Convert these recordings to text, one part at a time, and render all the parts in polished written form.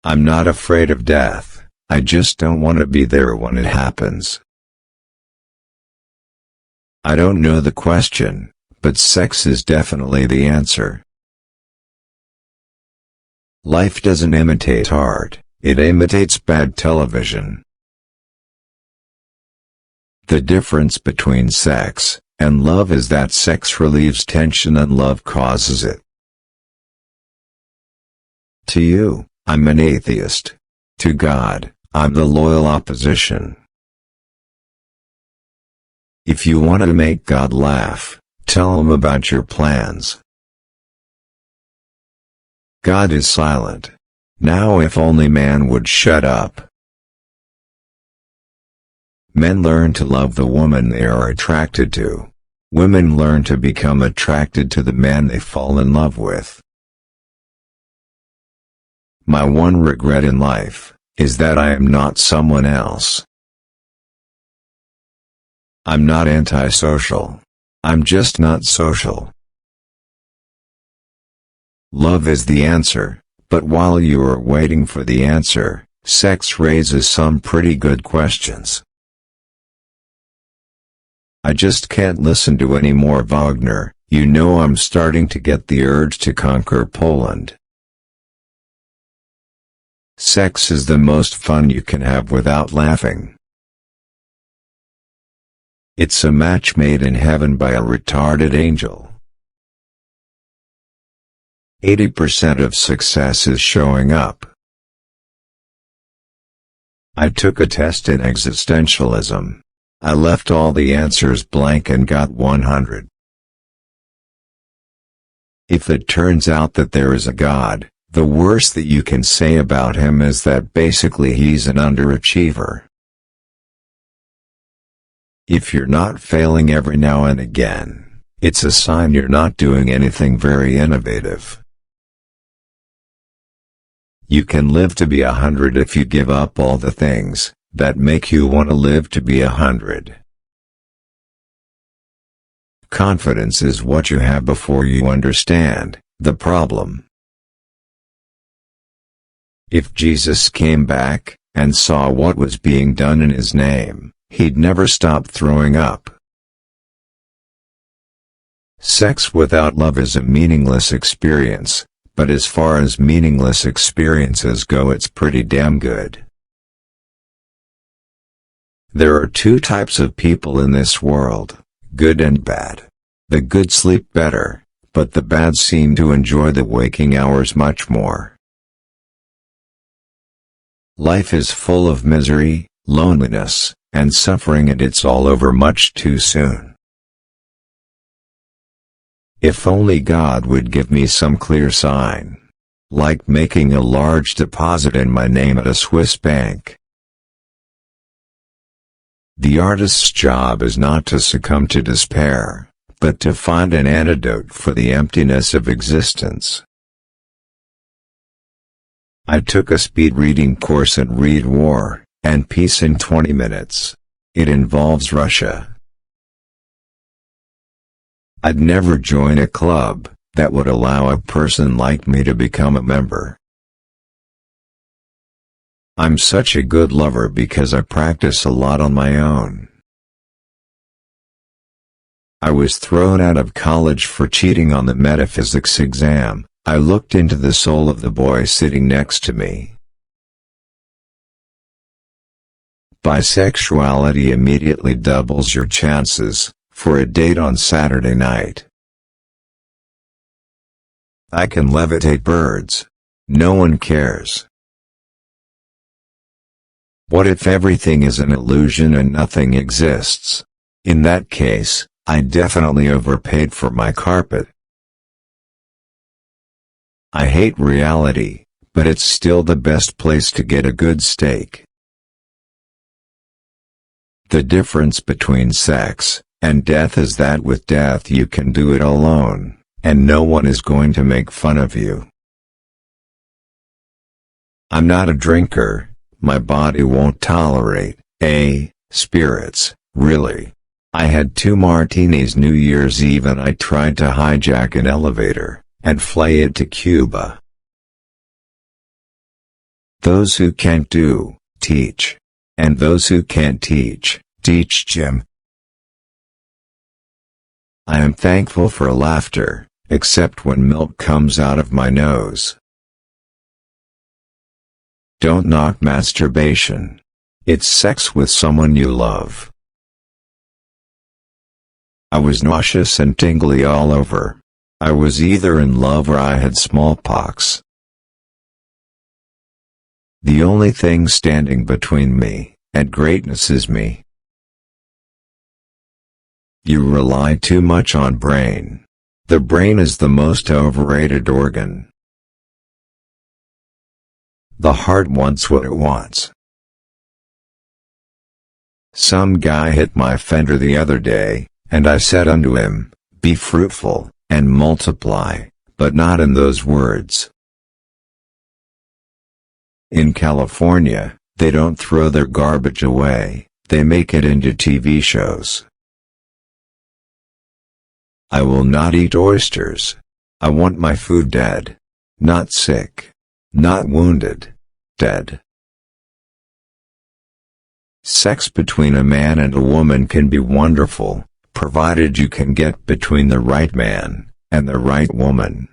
I'm not afraid of death, I just don't want to be there when it happens. I don't know the question, but sex is definitely the answer. Life doesn't imitate art, it imitates bad television. The difference between sex and love is that sex relieves tension and love causes it. To you, I'm an atheist. To God, I'm the loyal opposition. If you want to make God laugh, tell him about your plans. God is silent. Now if only man would shut up. Men learn to love the woman they are attracted to. Women learn to become attracted to the man they fall in love with. My one regret in life is that I am not someone else. I'm not antisocial. I'm just not social. Love is the answer, but while you are waiting for the answer, sex raises some pretty good questions. I just can't listen to any more Wagner, you know I'm starting to get the urge to conquer Poland. Sex is the most fun you can have without laughing. It's a match made in heaven by a retarded angel. 80% of success is showing up. I took a test in existentialism. I left all the answers blank and got 100. If it turns out that there is a God, the worst that you can say about him is that basically he's an underachiever. If you're not failing every now and again, it's a sign you're not doing anything very innovative. You can live to be 100 if you give up all the things that make you want to live to be 100. Confidence is what you have before you understand the problem. If Jesus came back and saw what was being done in his name, he'd never stop throwing up. Sex without love is a meaningless experience, but as far as meaningless experiences go, it's pretty damn good. There are two types of people in this world, good and bad. The good sleep better, but the bad seem to enjoy the waking hours much more. Life is full of misery, loneliness, and suffering, and it's all over much too soon. If only God would give me some clear sign. Like making a large deposit in my name at a Swiss bank. The artist's job is not to succumb to despair, but to find an antidote for the emptiness of existence. I took a speed reading course at Read War and Peace in 20 minutes. It involves Russia. I'd never join a club that would allow a person like me to become a member. I'm such a good lover because I practice a lot on my own. I was thrown out of college for cheating on the metaphysics exam. I looked into the soul of the boy sitting next to me. Bisexuality immediately doubles your chances for a date on Saturday night. I can levitate birds. No one cares. What if everything is an illusion and nothing exists? In that case, I definitely overpaid for my carpet. I hate reality, but it's still the best place to get a good steak. The difference between sex and death is that with death you can do it alone, and no one is going to make fun of you. I'm not a drinker. My body won't tolerate spirits, really. I had 2 martinis New Year's Eve and I tried to hijack an elevator and fly it to Cuba. Those who can't do, teach. And those who can't teach, teach Jim. I am thankful for laughter, except when milk comes out of my nose. Don't knock masturbation. It's sex with someone you love. I was nauseous and tingly all over. I was either in love or I had smallpox. The only thing standing between me and greatness is me. You rely too much on brain. The brain is the most overrated organ. The heart wants what it wants. Some guy hit my fender the other day, and I said unto him, "Be fruitful, and multiply," but not in those words. In California, they don't throw their garbage away, they make it into TV shows. I will not eat oysters. I want my food dead. Not sick. Not wounded. Dead. Sex between a man and a woman can be wonderful, provided you can get between the right man and the right woman.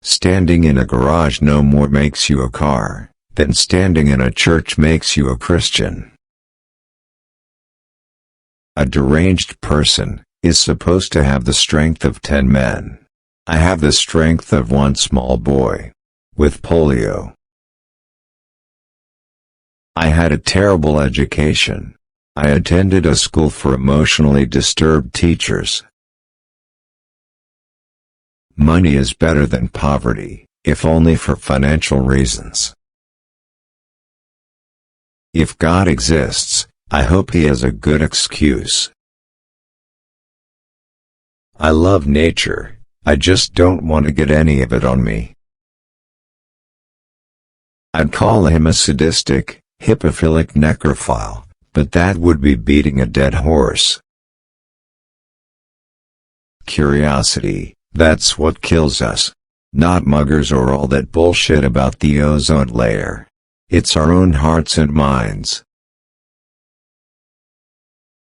Standing in a garage no more makes you a car than standing in a church makes you a Christian. A deranged person is supposed to have the strength of 10 men. I have the strength of one small boy with polio. I had a terrible education. I attended a school for emotionally disturbed teachers. Money is better than poverty, if only for financial reasons. If God exists, I hope he has a good excuse. I love nature, I just don't want to get any of it on me. I'd call him a sadistic, hippophilic necrophile, but that would be beating a dead horse. Curiosity, that's what kills us. Not muggers or all that bullshit about the ozone layer. It's our own hearts and minds.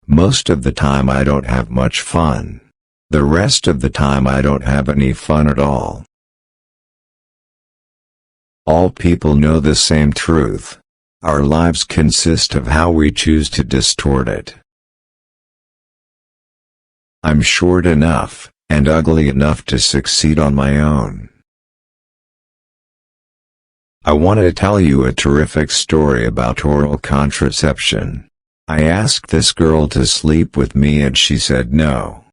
Most of the time I don't have much fun. The rest of the time I don't have any fun at all. All people know the same truth. Our lives consist of how we choose to distort it. I'm short enough, and ugly enough to succeed on my own. I want to tell you a terrific story about oral contraception. I asked this girl to sleep with me and she said no.